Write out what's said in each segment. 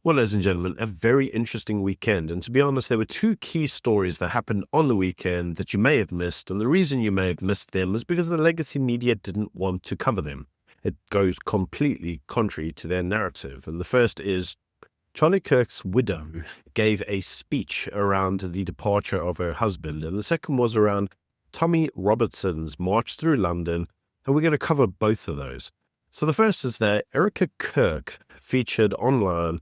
Well, ladies and gentlemen, a very interesting weekend. And to be honest, there were two key stories that happened on the weekend that you may have missed. And the reason you may have missed them is because the legacy media didn't want to cover them. It goes completely contrary to their narrative. And the first is Charlie Kirk's widow gave a speech around the departure of her husband. And the second was around Tommy Robertson's march through London. And we're going to cover both of those. So the first is that Erica Kirk featured online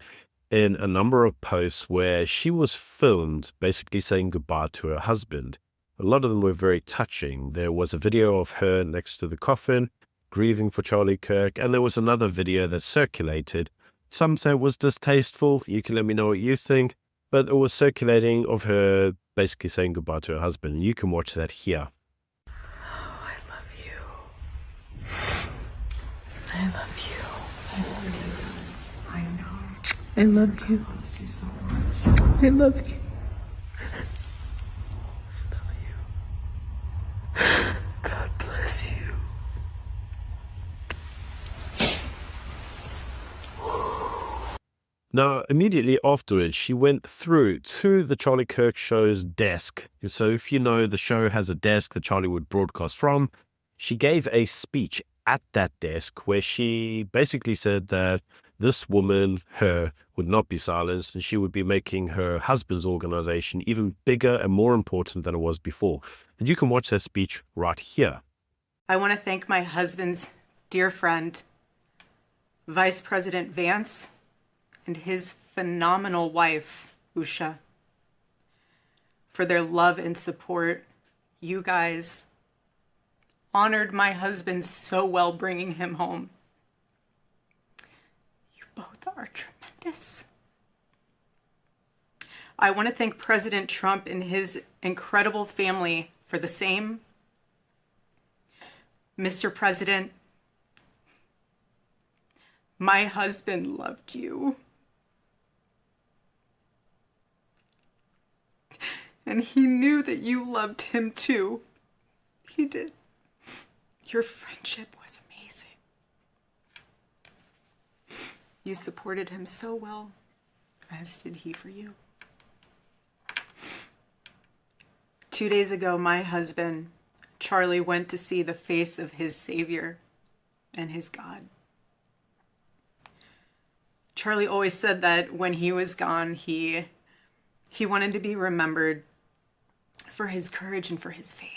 in a number of posts where she was filmed basically saying goodbye to her husband. A lot of them were very touching. There was a video of her next to the coffin, grieving for Charlie Kirk, and there was another video that circulated. Some say it was distasteful. You can let me know what you think, but it was circulating of her basically saying goodbye to her husband. You can watch that here. Oh, I love you. I love you. I love you. I know. I love you. I love you so much. I love you. I love you. God bless you. Now, immediately afterwards, she went through to the Charlie Kirk show's desk. So if you know, the show has a desk that Charlie would broadcast from. She gave a speech at that desk where she basically said that this woman, her, would not be silenced, and she would be making her husband's organization even bigger and more important than it was before. And you can watch that speech right here. I want to thank my husband's dear friend, Vice President Vance, and his phenomenal wife, Usha, for their love and support. You guys honored my husband so well bringing him home. You both are tremendous. I want to thank President Trump and his incredible family for the same. Mr. President, my husband loved you. And he knew that you loved him too. He did. Your friendship was amazing. You supported him so well, as did he for you. 2 days ago, my husband, Charlie, went to see the face of his Savior and his God. Charlie always said that when he was gone, he wanted to be remembered for his courage and for his faith.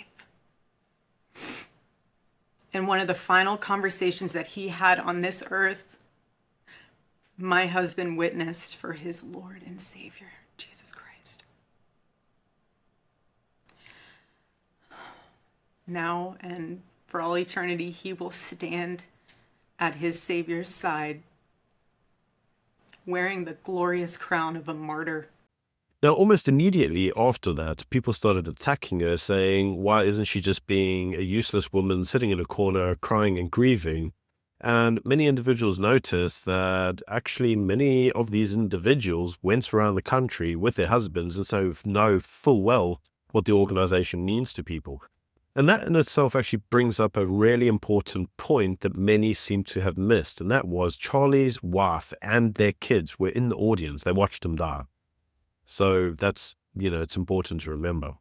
And one of the final conversations that he had on this earth, my husband witnessed for his Lord and Savior, Jesus Christ. Now and for all eternity, he will stand at his Savior's side, wearing the glorious crown of a martyr. Now, almost immediately after that, people started attacking her, saying, why isn't she just being a useless woman sitting in a corner, crying and grieving? And many individuals noticed that actually many of these individuals went around the country with their husbands and so know full well what the organization means to people. And that in itself actually brings up a really important point that many seem to have missed. And that was Charlie's wife and their kids were in the audience. They watched him die. So that's, it's important to remember.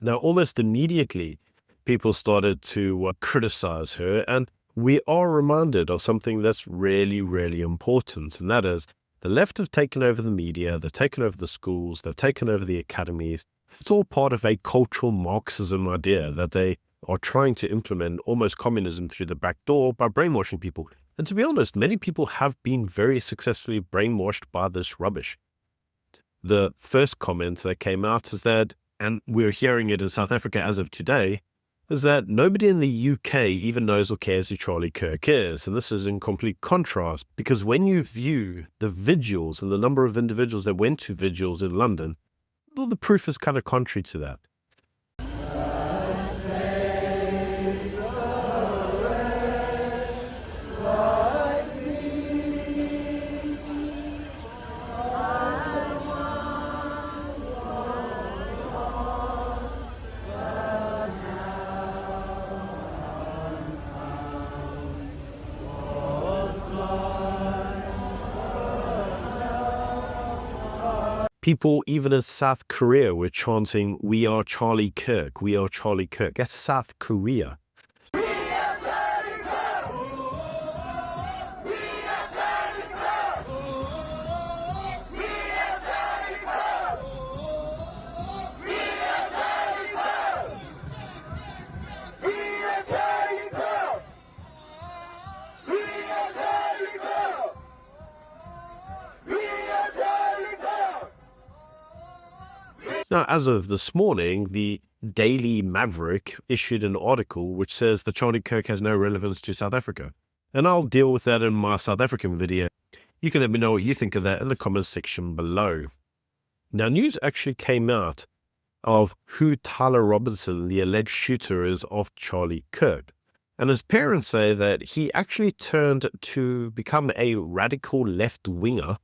Now, almost immediately, people started to criticize her, and we are reminded of something that's really, really important, and that is the left have taken over the media, they've taken over the schools, they've taken over the academies. It's all part of a cultural Marxism idea that they are trying to implement almost communism through the back door by brainwashing people. And to be honest, many people have been very successfully brainwashed by this rubbish. The first comment that came out is that, and we're hearing it in South Africa as of today, is that nobody in the UK even knows or cares who Charlie Kirk is. And this is in complete contrast, because when you view the vigils and the number of individuals that went to vigils in London, well, the proof is kind of contrary to that. People even in South Korea were chanting, "We are Charlie Kirk, we are Charlie Kirk." That's South Korea. Now, as of this morning, the Daily Maverick issued an article which says that Charlie Kirk has no relevance to South Africa. And I'll deal with that in my South African video. You can let me know what you think of that in the comments section below. Now, news actually came out of who Tyler Robinson, the alleged shooter, is of Charlie Kirk. And his parents say that he actually turned to become a radical left-winger,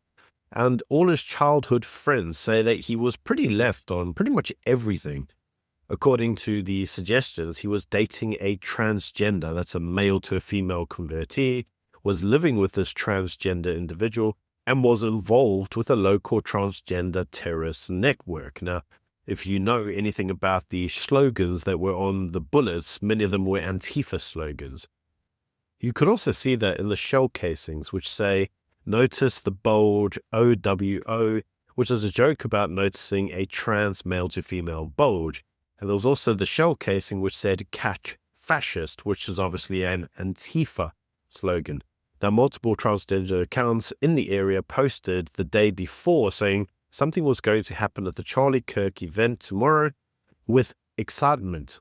and all his childhood friends say that he was pretty left on pretty much everything. According to the suggestions, he was dating a transgender, that's a male to a female convertee, was living with this transgender individual, and was involved with a local transgender terrorist network. Now, if you know anything about the slogans that were on the bullets, many of them were Antifa slogans. You could also see that in the shell casings, which say, "Notice the bulge OWO," which is a joke about noticing a trans male to female bulge. And there was also the shell casing which said "Catch Fascist," which is obviously an Antifa slogan. Now, multiple transgender accounts in the area posted the day before saying something was going to happen at the Charlie Kirk event tomorrow with excitement.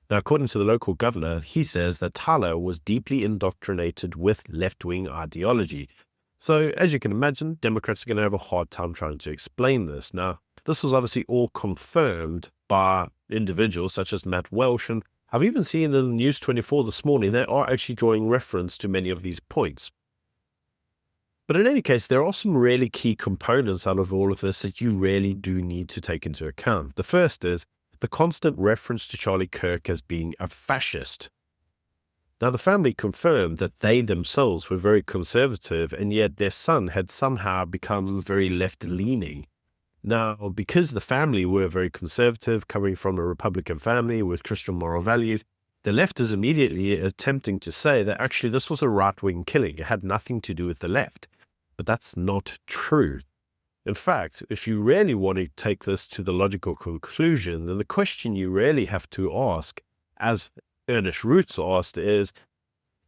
Now, according to the local governor, he says that Tyler was deeply indoctrinated with left-wing ideology. So, as you can imagine, Democrats are going to have a hard time trying to explain this. Now, this was obviously all confirmed by individuals such as Matt Welsh, and I've even seen in News 24 this morning they are actually drawing reference to many of these points. But in any case, there are some really key components out of all of this that you really do need to take into account. The first is the constant reference to Charlie Kirk as being a fascist. Now, the family confirmed that they themselves were very conservative, and yet their son had somehow become very left-leaning. Now, because the family were very conservative, coming from a Republican family with Christian moral values, the left is immediately attempting to say that actually this was a right-wing killing. It had nothing to do with the left. But that's not true. In fact, if you really want to take this to the logical conclusion, then the question you really have to ask, as Ernest Roots asked, is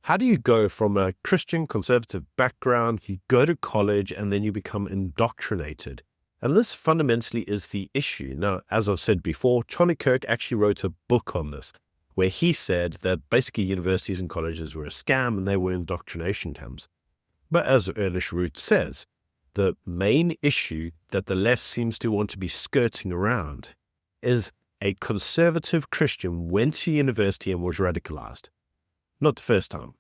how do you go from a Christian conservative background, you go to college, and then you become indoctrinated? And this fundamentally is the issue. Now, as I've said before, Charlie Kirk actually wrote a book on this, where he said that basically universities and colleges were a scam and they were indoctrination camps. But as Ernest Roots says, the main issue that the left seems to want to be skirting around is a conservative Christian went to university and was radicalized. Not the first time.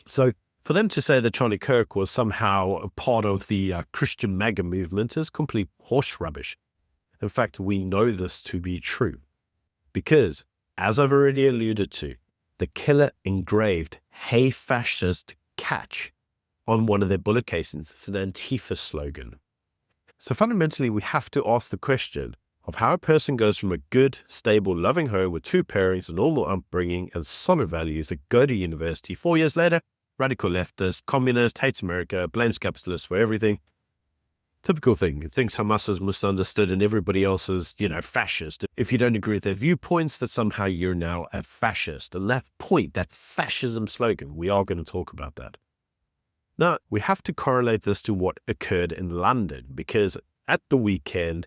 So for them to say that Charlie Kirk was somehow a part of the Christian MAGA movement is complete horse rubbish. In fact, we know this to be true because, as I've already alluded to, the killer engraved "Hey Fascist, Catch" on one of their bullet casings. It's an Antifa slogan. So fundamentally, we have to ask the question of how a person goes from a good, stable, loving home with two parents, a normal upbringing, and solid values that go to university 4 years later, radical leftist, communist, hates America, blames capitalists for everything. Typical thing. Thinks Hamas is misunderstood and everybody else is, fascist. If you don't agree with their viewpoints, that somehow you're now a fascist. And that point, that fascism slogan, we are going to talk about that. Now, we have to correlate this to what occurred in London, because at the weekend,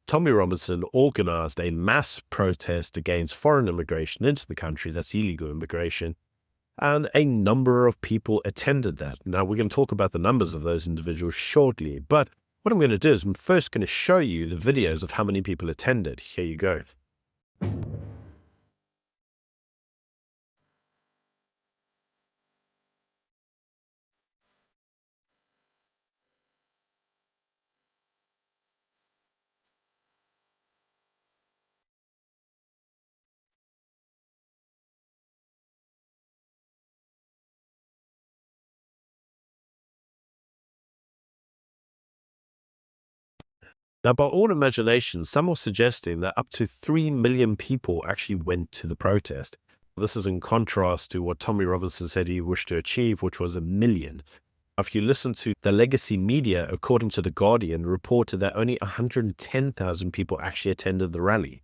Tommy Robinson organized a mass protest against foreign immigration into the country, that's illegal immigration, and a number of people attended that. Now, we're going to talk about the numbers of those individuals shortly, but what I'm going to do is I'm first going to show you the videos of how many people attended. Here you go. Now, by all imagination, some are suggesting that up to 3 million people actually went to the protest. This is in contrast to what Tommy Robinson said he wished to achieve, which was 1 million. If you listen to the legacy media, according to The Guardian, reported that only 110,000 people actually attended the rally.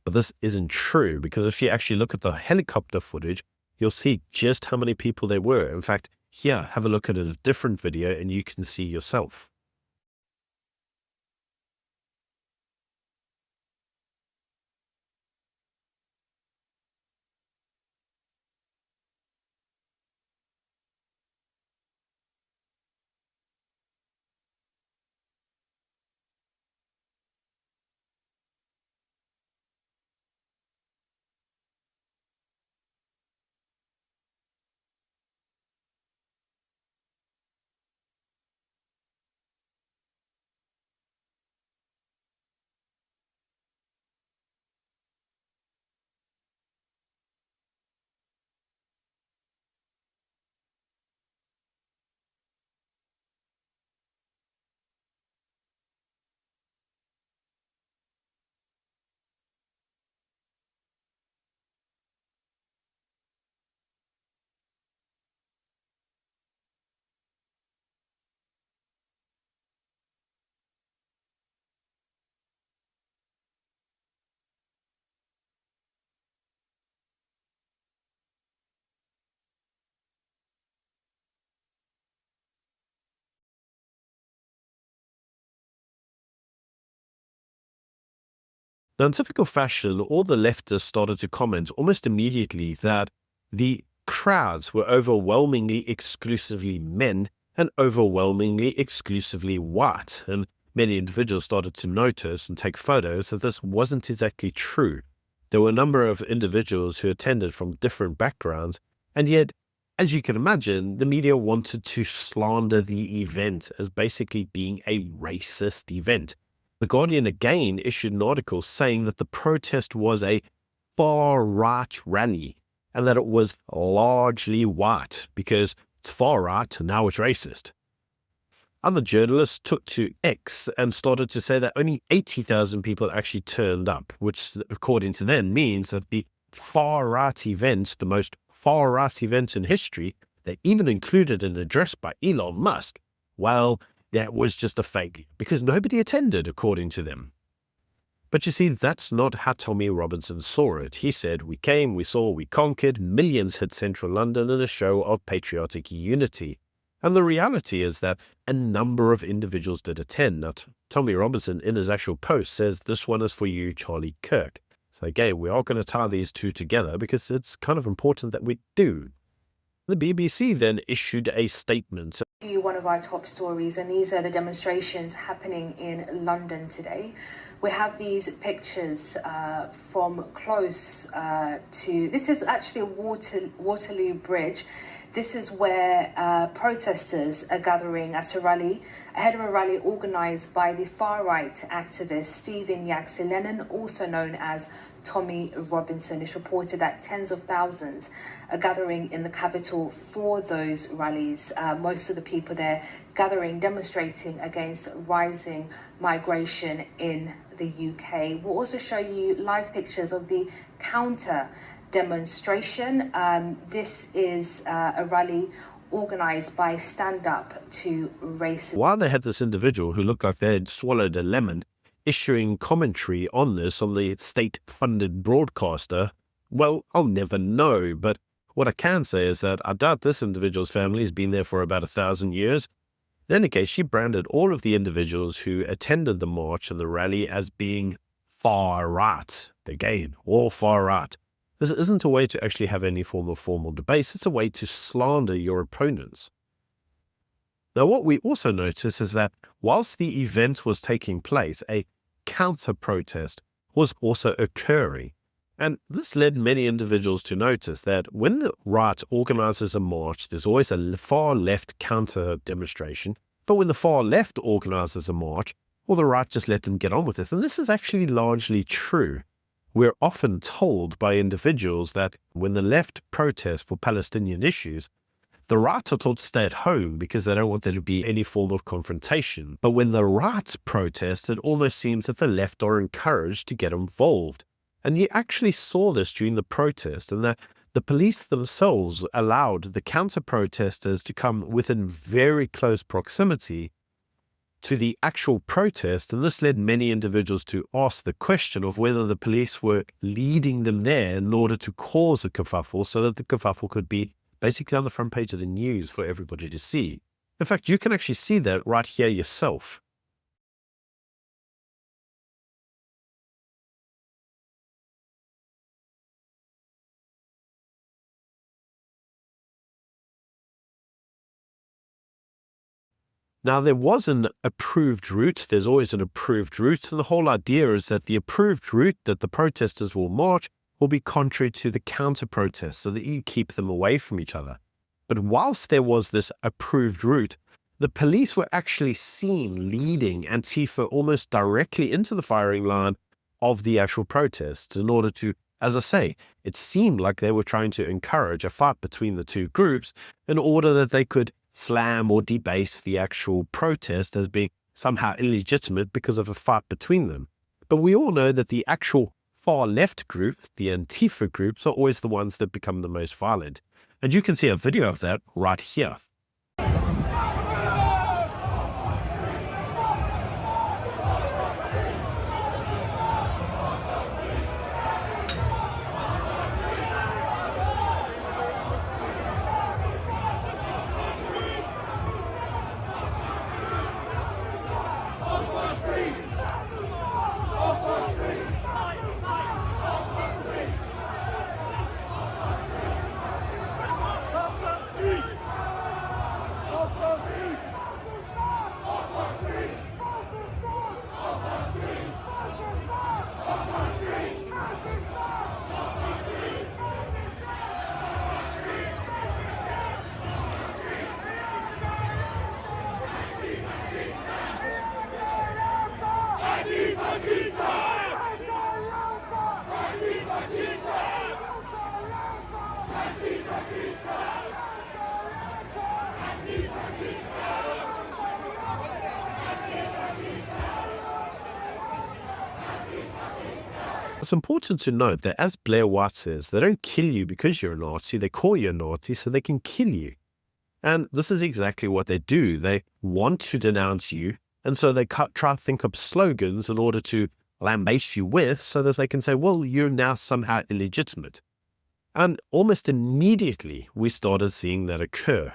But this isn't true, because if you actually look at the helicopter footage, you'll see just how many people there were. In fact, here, have a look at a different video and you can see yourself. Now, in typical fashion, all the leftists started to comment almost immediately that the crowds were overwhelmingly exclusively men and overwhelmingly exclusively white. And many individuals started to notice and take photos that this wasn't exactly true. There were a number of individuals who attended from different backgrounds, and yet, as you can imagine, the media wanted to slander the event as basically being a racist event. The Guardian again issued an article saying that the protest was a far-right rally and that it was largely white because it's far-right and now it's racist. Other journalists took to X and started to say that only 80,000 people actually turned up, which according to them means that the far-right event, the most far-right event in history, they even included an address by Elon Musk, well, that was just a fake, because nobody attended, according to them. But you see, that's not how Tommy Robinson saw it. He said, "We came, we saw, we conquered, millions hit central London in a show of patriotic unity." And the reality is that a number of individuals did attend. Now, Tommy Robinson, in his actual post, says, "This one is for you, Charlie Kirk." So again, we are going to tie these two together because it's kind of important that we do. The BBC then issued a statement. One of our top stories, and these are the demonstrations happening in London today. We have these pictures from close to, this is actually Waterloo Bridge. This is where protesters are gathering at a rally, ahead of a rally organised by the far-right activist Stephen Yaxley Lennon, also known as Tommy Robinson. It's reported that tens of thousands are gathering in the capital for those rallies. Most of the people there gathering, demonstrating against rising migration in the UK. We'll also show you live pictures of the counter demonstration. This is a rally organised by Stand Up to Racism. While they had this individual who looked like they had swallowed a lemon issuing commentary on this on the state-funded broadcaster, well, I'll never know. But what I can say is that I doubt this individual's family has been there for about 1,000 years. In any case, she branded all of the individuals who attended the march and the rally as being far right. Again, all far right. This isn't a way to actually have any form of formal debate. It's a way to slander your opponents. Now, what we also notice is that whilst the event was taking place, a counter-protest was also occurring. And this led many individuals to notice that when the right organizes a march, there's always a far-left counter-demonstration. But when the far-left organizes a march, well, the right just let them get on with it. And this is actually largely true. We're often told by individuals that when the left protests for Palestinian issues, The right are told to stay at home because they don't want there to be any form of confrontation. But when the right protest, it almost seems that the left are encouraged to get involved. And you actually saw this during the protest, and the police themselves allowed the counter-protesters to come within very close proximity to the actual protest, and this led many individuals to ask the question of whether the police were leading them there in order to cause a kerfuffle so that the kerfuffle could be basically on the front page of the news for everybody to see. In fact, you can actually see that right here yourself. Now, there was an approved route. There's always an approved route. And the whole idea is that the approved route that the protesters will march will be contrary to the counter-protest so that you keep them away from each other. But whilst there was this approved route, the police were actually seen leading Antifa almost directly into the firing line of the actual protests in order to, as I say, it seemed like they were trying to encourage a fight between the two groups in order that they could slam or debase the actual protest as being somehow illegitimate because of a fight between them. But we all know that the actual far left groups, the Antifa groups, are always the ones that become the most violent. And you can see a video of that right here. It's important to note that, as Blair White says, they don't kill you because you're a Nazi, they call you a Nazi so they can kill you. And this is exactly what they do. They want to denounce you, and so they try to think up slogans in order to lambaste you with so that they can say, well, you're now somehow illegitimate. And almost immediately, we started seeing that occur.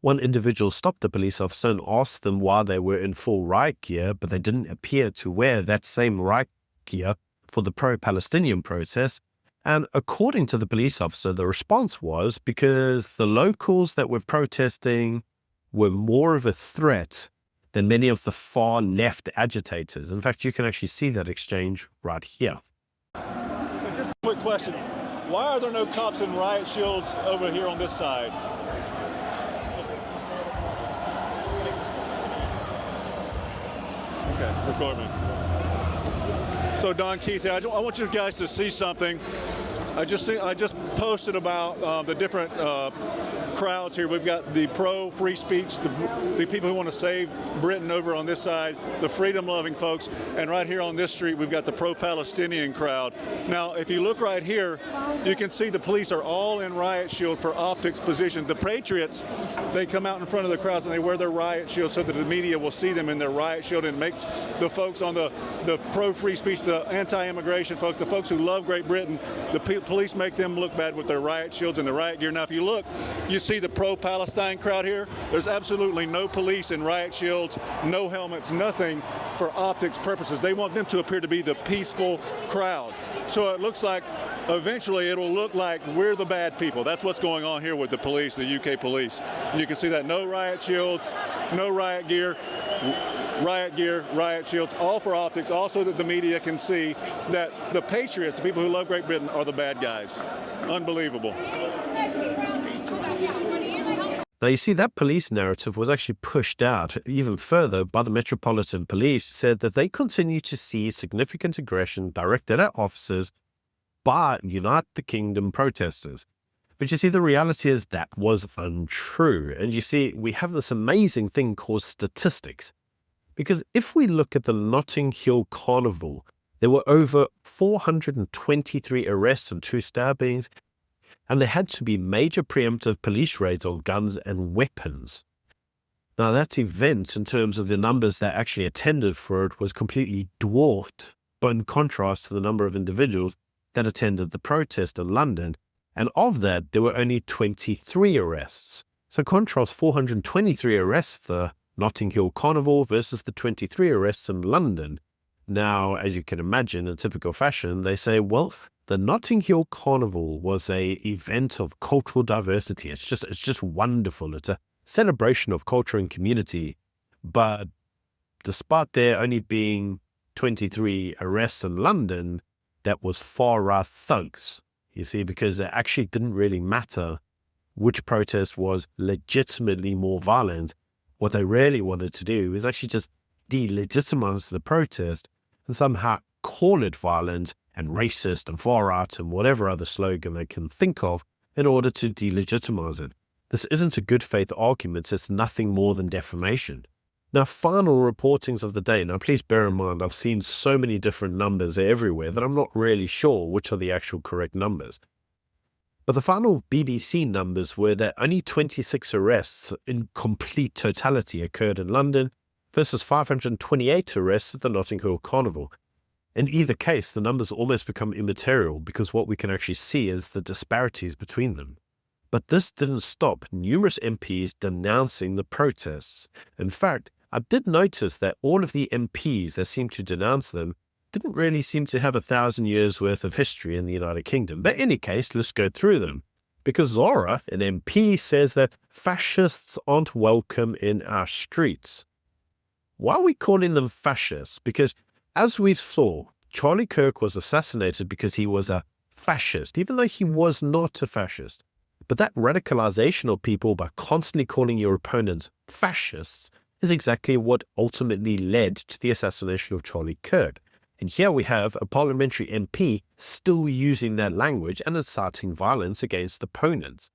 One individual stopped a police officer and asked them why they were in full riot gear, but they didn't appear to wear that same riot gear for the pro-Palestinian protest. And according to the police officer, the response was because the locals that were protesting were more of a threat than many of the far left agitators. In fact, you can actually see that exchange right here. Just a quick question. Why are there no cops in riot shields over here on this side? Okay, record me. So Don Keith, I want you guys to see something. I just posted about the different crowds here. We've got the pro-free speech, the people who want to save Britain over on this side, the freedom-loving folks, and right here on this street we've got the pro-Palestinian crowd. Now, if you look right here, you can see the police are all in riot shield for optics position. The Patriots, they come out in front of the crowds and they wear their riot shield so that the media will see them in their riot shield, and makes the folks on the pro-free speech, the anti-immigration folks, the folks who love Great Britain, the police make them look bad with their riot shields and the riot gear. Now, if you look, you see the pro-Palestine crowd here. There's absolutely no police in riot shields, no helmets, nothing for optics purposes. They want them to appear to be the peaceful crowd. So it looks like eventually it'll look like we're the bad people. That's what's going on here with the police, the UK police. You can see that no riot shields, no riot gear, riot shields, all for optics, also that the media can see that the Patriots, the people who love Great Britain, are the bad guys. Unbelievable. Now, you see, that police narrative was actually pushed out even further by the Metropolitan Police, said that they continue to see significant aggression directed at officers by United Kingdom protesters. But you see, the reality is that was untrue. And you see, we have this amazing thing called statistics. Because if we look at the Notting Hill Carnival, there were over 423 arrests and 2 stabbings, and there had to be major preemptive police raids on guns and weapons. Now, that event, in terms of the numbers that actually attended for it, was completely dwarfed, but in contrast to the number of individuals that attended the protest in London. And of that, there were only 23 arrests. So contrast 423 arrests for the Notting Hill Carnival versus the 23 arrests in London. Now, as you can imagine, in typical fashion, they say, well, the Notting Hill Carnival was a event of cultural diversity. It's just wonderful. It's a celebration of culture and community. But despite there only being 23 arrests in London, that was far-right thugs. You see, because it actually didn't really matter which protest was legitimately more violent. What they really wanted to do is actually just delegitimize the protest and somehow call it violent and racist and far-right and whatever other slogan they can think of in order to delegitimize it. This isn't a good faith argument. It's nothing more than defamation. Now, final reportings of the day. Now, please bear in mind, I've seen so many different numbers everywhere that I'm not really sure which are the actual correct numbers. But the final BBC numbers were that only 26 arrests in complete totality occurred in London versus 528 arrests at the Notting Hill Carnival. In either case, the numbers almost become immaterial because what we can actually see is the disparities between them. But this didn't stop numerous MPs denouncing the protests. In fact, I did notice that all of the MPs that seemed to denounce them didn't really seem to have 1,000 years worth of history in the United Kingdom. But in any case, let's go through them. Because Zora, an MP, says that fascists aren't welcome in our streets. Why are we calling them fascists? Because as we saw, Charlie Kirk was assassinated because he was a fascist, even though he was not a fascist. But that radicalization of people by constantly calling your opponents fascists is exactly what ultimately led to the assassination of Charlie Kirk. And here we have a parliamentary MP still using that language and inciting violence against opponents.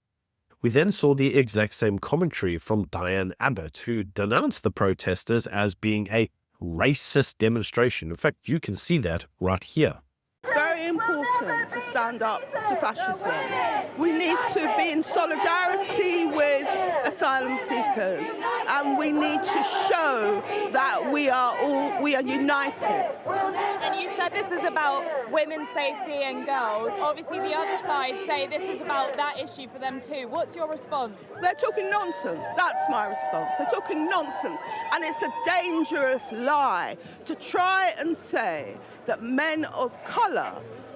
We then saw the exact same commentary from Diane Abbott, who denounced the protesters as being a racist demonstration. In fact, you can see that right here. It's very important to stand up to fascism. We need to be in solidarity with asylum seekers, and we need to show that we are united. And you said this is about women's safety and girls. Obviously, the other side say this is about that issue for them too. What's your response? They're talking nonsense. That's my response. They're talking nonsense, and it's a dangerous lie to try and say that men of colour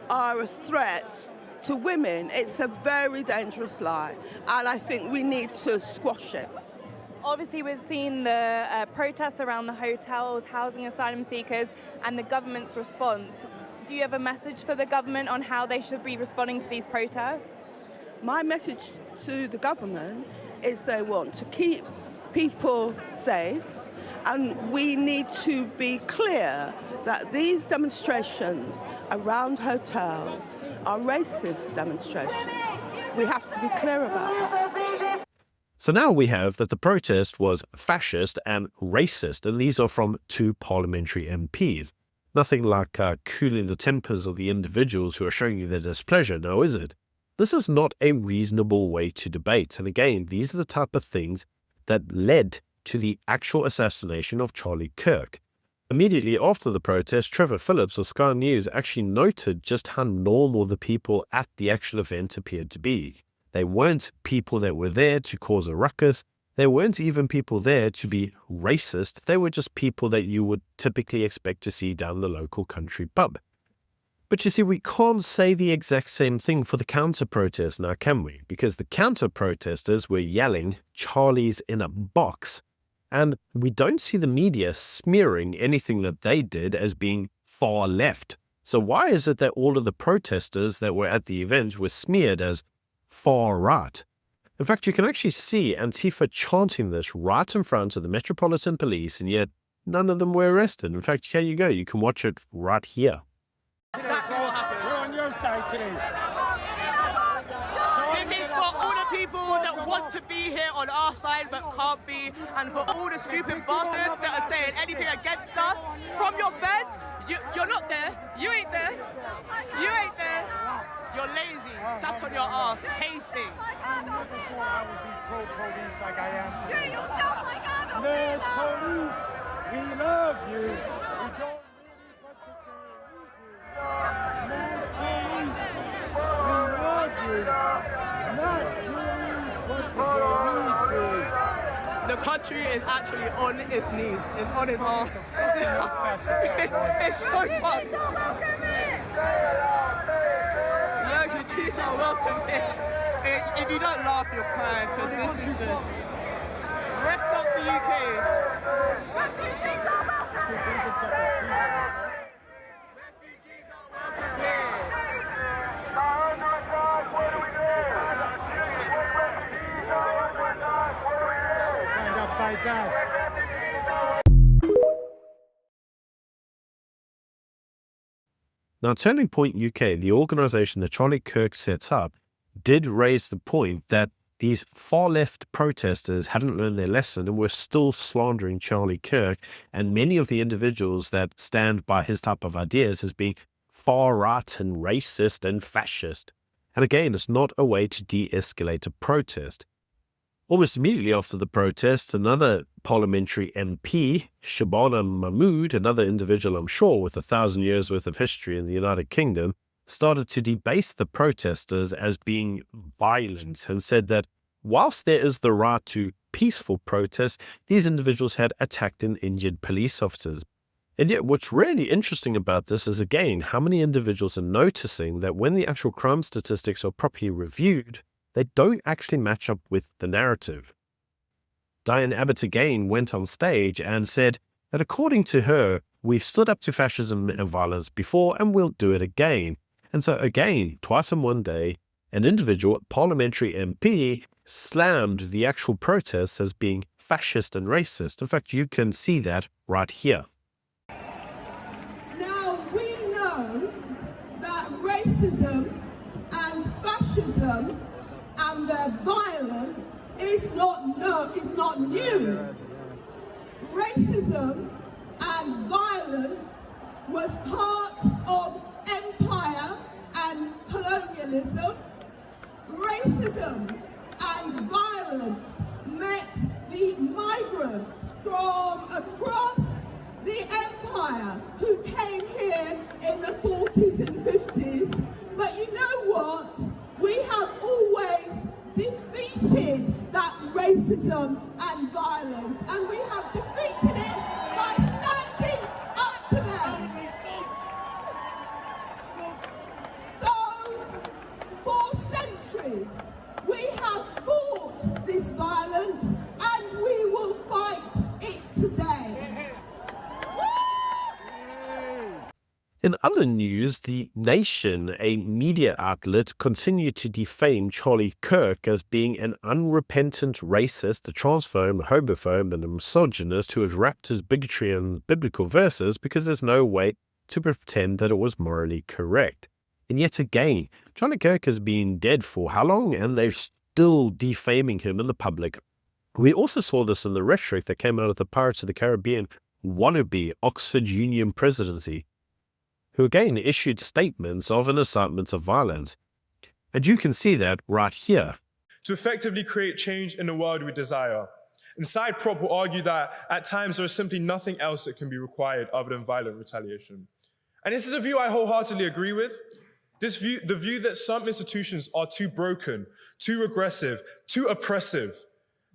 are a threat to women. It's a very dangerous lie, and I think we need to squash it. Obviously, we've seen the protests around the hotels, housing asylum seekers, and the government's response. Do you have a message for the government on how they should be responding to these protests? My message to the government is they want to keep people safe, and we need to be clear that these demonstrations around hotels are racist demonstrations. We have to be clear about that. So now we have that the protest was fascist and racist, and these are from 2 parliamentary MPs. Nothing like cooling the tempers of the individuals who are showing you their displeasure, now is it? This is not a reasonable way to debate, and again, these are the type of things that led to the actual assassination of Charlie Kirk. Immediately after the protest, Trevor Phillips of Sky News actually noted just how normal the people at the actual event appeared to be. They weren't people that were there to cause a ruckus. They weren't even people there to be racist. They were just people that you would typically expect to see down the local country pub. But you see, we can't say the exact same thing for the counter-protest now, can we? Because the counter-protesters were yelling, "Charlie's in a box." And we don't see the media smearing anything that they did as being far left. So why is it that all of the protesters that were at the event were smeared as far right? In fact, you can actually see Antifa chanting this right in front of the Metropolitan Police, and yet none of them were arrested. In fact, here you go. You can watch it right here. We're on your side today. This is for want to be here on our side but can't be, and for all the stupid bastards that are saying anything against us from your bed, you're not there, you ain't there, you ain't there, you're lazy, sat on your ass, hating. I never thought I would be pro-police like I am today. Sure, you sound like Adolf Man, Hitler. police, we love you. We don't really want to do you. Man, police, we love you. Not really want to do you. The country is actually on its knees. It's on its ass. It's so fucked. Yes, your cheese are welcome here. If you don't laugh, you'll cry, because this is just... Rest up the UK. Refugees are welcome here. Refugees are welcome here. Stand up, fight back. Now, Turning Point UK, the organization that Charlie Kirk sets up, did raise the point that these far-left protesters hadn't learned their lesson and were still slandering Charlie Kirk and many of the individuals that stand by his type of ideas as being far-right and racist and fascist. And again, it's not a way to de-escalate a protest. Almost immediately after the protest, another parliamentary MP, Shabana Mahmood, another individual I'm sure with 1,000 years worth of history in the United Kingdom, started to debase the protesters as being violent and said that whilst there is the right to peaceful protest, these individuals had attacked and injured police officers. And yet what's really interesting about this is, again, how many individuals are noticing that when the actual crime statistics are properly reviewed, they don't actually match up with the narrative. Diane Abbott again went on stage and said that according to her, we've stood up to fascism and violence before and we'll do it again. And so again, twice in one day, an individual parliamentary MP slammed the actual protests as being fascist and racist. In fact, you can see that right here. Now we know that racism and fascism and their violence is not new. Racism and violence was part of empire and colonialism. Racism and violence met the migrants from across the empire who came here in the 40s and 50s. But you know what? We have always defeated that racism and violence, and we have defeated it by standing up to them. So, for centuries, we have fought this violence, and we will fight it today. In other news, The Nation, a media outlet, continued to defame Charlie Kirk as being an unrepentant racist, a transphobe, a homophobe, and a misogynist who has wrapped his bigotry in biblical verses because there's no way to pretend that it was morally correct. And yet again, Charlie Kirk has been dead for how long? And they're still defaming him in the public. We also saw this in the rhetoric that came out of the Pirates of the Caribbean wannabe Oxford Union presidency, who again issued statements of an incitement of violence. And you can see that right here. To effectively create change in the world we desire. And Side Prop will argue that at times there is simply nothing else that can be required other than violent retaliation. And this is a view I wholeheartedly agree with. The view that some institutions are too broken, too aggressive, too oppressive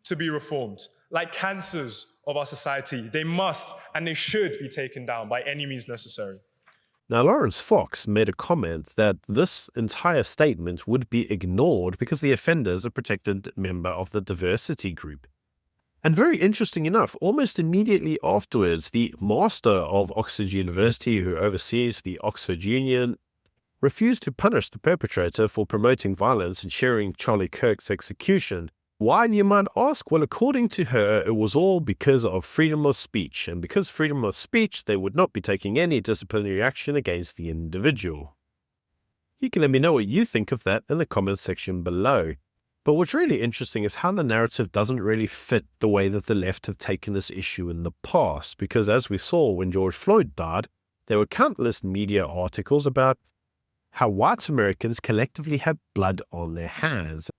to be reformed. Like cancers of our society, they must and they should be taken down by any means necessary. Now, Lawrence Fox made a comment that this entire statement would be ignored because the offender is a protected member of the diversity group. And very interesting enough, almost immediately afterwards, the master of Oxford University, who oversees the Oxford Union, refused to punish the perpetrator for promoting violence and sharing Charlie Kirk's execution. Why, you might ask? Well, according to her, it was all because of freedom of speech. And because freedom of speech, they would not be taking any disciplinary action against the individual. You can let me know what you think of that in the comments section below. But what's really interesting is how the narrative doesn't really fit the way that the left have taken this issue in the past, because as we saw when George Floyd died, there were countless media articles about how white Americans collectively had blood on their hands.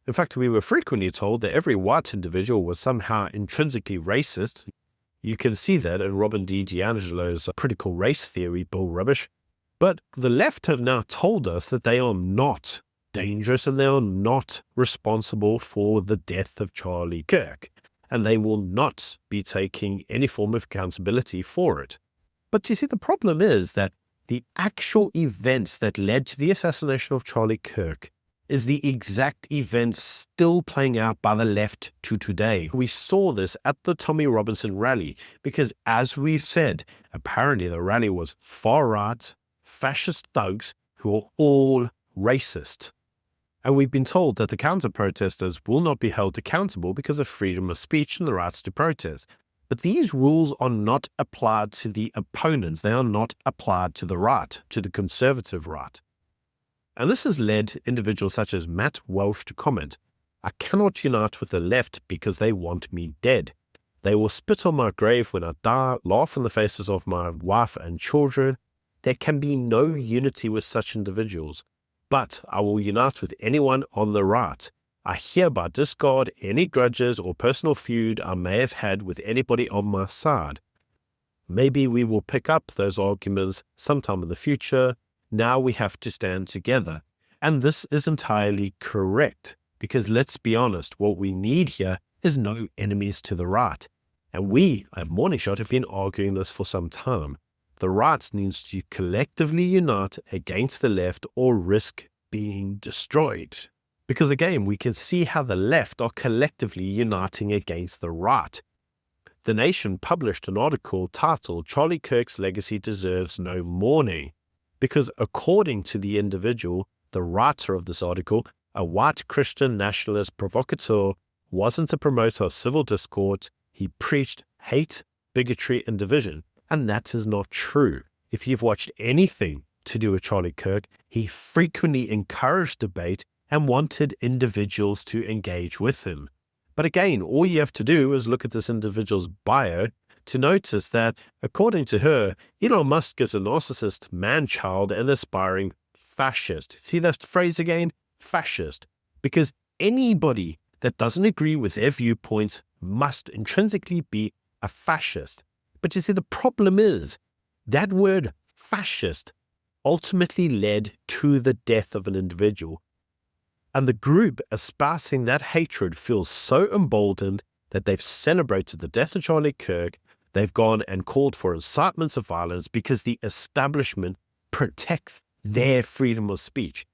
In fact, we were frequently told that every white individual was somehow intrinsically racist. You can see that in Robin DiAngelo's critical race theory, bull rubbish. But the left have now told us that they are not dangerous and they are not responsible for the death of Charlie Kirk, and they will not be taking any form of accountability for it. But you see, the problem is that the actual events that led to the assassination of Charlie Kirk is the exact events still playing out by the left to today. We saw this at the Tommy Robinson rally because, as we've said, apparently the rally was far-right, fascist thugs who are all racist. And we've been told that the counter-protesters will not be held accountable because of freedom of speech and the rights to protest. But these rules are not applied to the opponents. They are not applied to the right, to the conservative right. And this has led individuals such as Matt Walsh to comment, "I cannot unite with the left because they want me dead. They will spit on my grave when I die, laugh in the faces of my wife and children. There can be no unity with such individuals. But I will unite with anyone on the right. I hereby discard any grudges or personal feud I may have had with anybody on my side. Maybe we will pick up those arguments sometime in the future. Now we have to stand together." And this is entirely correct, because let's be honest, what we need here is no enemies to the right. And we at Morning Shot have been arguing this for some time. The right needs to collectively unite against the left or risk being destroyed. Because again, we can see how the left are collectively uniting against the right. The Nation published an article titled "Charlie Kirk's Legacy Deserves No Mourning," because according to the individual, the writer of this article, a white Christian nationalist provocateur, wasn't a promoter of civil discord. He preached hate, bigotry, and division. And that is not true. If you've watched anything to do with Charlie Kirk, he frequently encouraged debate and wanted individuals to engage with him. But again, all you have to do is look at this individual's bio to notice that, according to her, Elon Musk is a narcissist, man-child, and aspiring fascist. See that phrase again? Fascist. Because anybody that doesn't agree with their viewpoints must intrinsically be a fascist. But you see, the problem is that word fascist ultimately led to the death of an individual. And the group espousing that hatred feels so emboldened that they've celebrated the death of Charlie Kirk. They've gone and called for incitements of violence because the establishment protects their freedom of speech.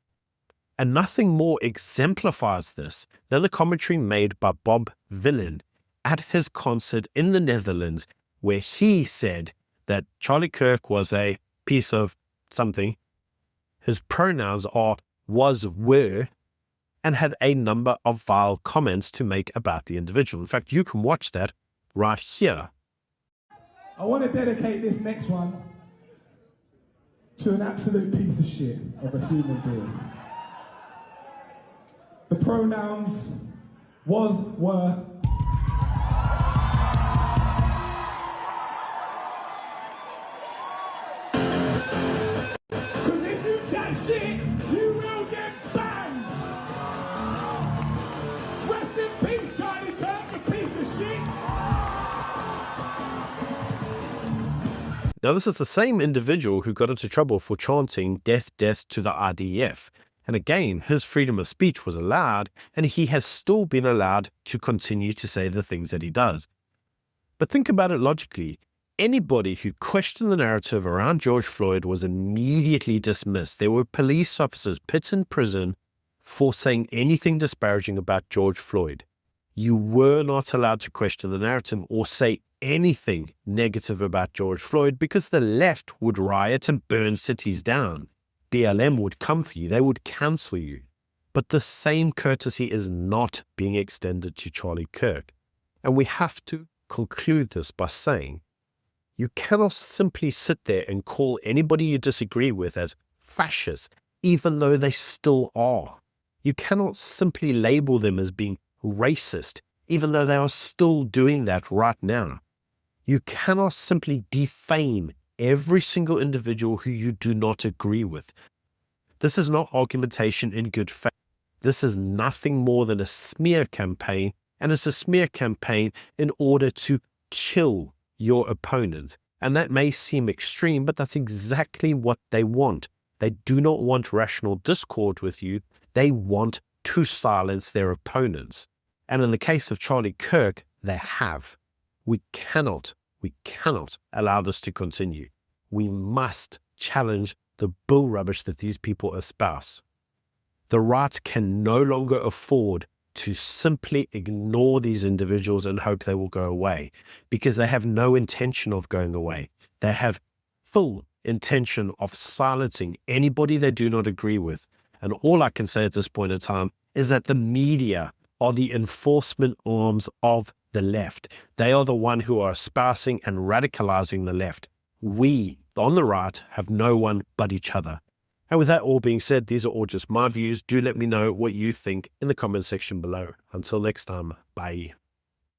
And nothing more exemplifies this than the commentary made by Bob Dylan at his concert in the Netherlands, where he said that Charlie Kirk was a piece of something. His pronouns are was, were, and had a number of vile comments to make about the individual. In fact, you can watch that right here. I want to dedicate this next one to an absolute piece of shit of a human being. The pronouns was, were, shit, you will get banned. Rest in peace, Charlie Kirk, a piece of shit. Now, this is the same individual who got into trouble for chanting "death, death" to the IDF. And again, his freedom of speech was allowed, and he has still been allowed to continue to say the things that he does. But think about it logically. Anybody who questioned the narrative around George Floyd was immediately dismissed. There were police officers put in prison for saying anything disparaging about George Floyd. You were not allowed to question the narrative or say anything negative about George Floyd because the left would riot and burn cities down. BLM would come for you. They would cancel you. But the same courtesy is not being extended to Charlie Kirk. And we have to conclude this by saying, you cannot simply sit there and call anybody you disagree with as fascist, even though they still are. You cannot simply label them as being racist, even though they are still doing that right now. You cannot simply defame every single individual who you do not agree with. This is not argumentation in good faith. This is nothing more than a smear campaign, and it's a smear campaign in order to chill your opponent. And that may seem extreme, but that's exactly what they want. They do not want rational discord with you. They want to silence their opponents. And in the case of Charlie Kirk, they have. We cannot allow this to continue. We must challenge the bull rubbish that these people espouse. The right can no longer afford to simply ignore these individuals and hope they will go away, because they have no intention of going away. They have full intention of silencing anybody they do not agree with. And all I can say at this point in time is that the media are the enforcement arms of the left. They are the one who are espousing and radicalizing the left. We, on the right, have no one but each other. And with that all being said, these are all just my views. Do let me know what you think in the comment section below. Until next time, bye.